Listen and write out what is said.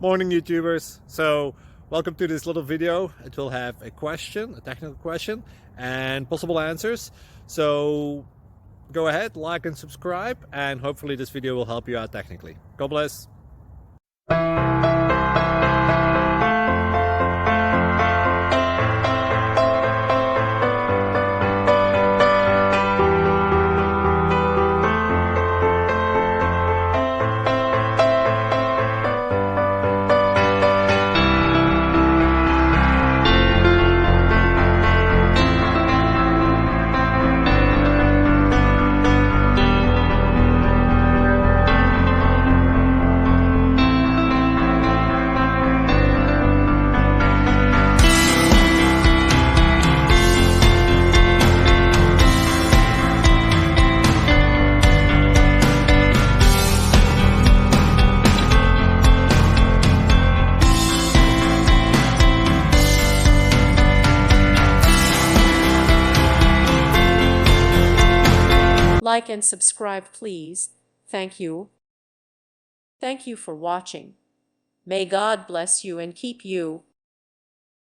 Morning, YouTubers. So welcome to this little video. It will have a question, a technical question, and possible answers. So go ahead, like and subscribe, and hopefully this video will help you out technically. God bless. Like and subscribe, please. Thank you. Thank you for watching. May God bless you and keep you.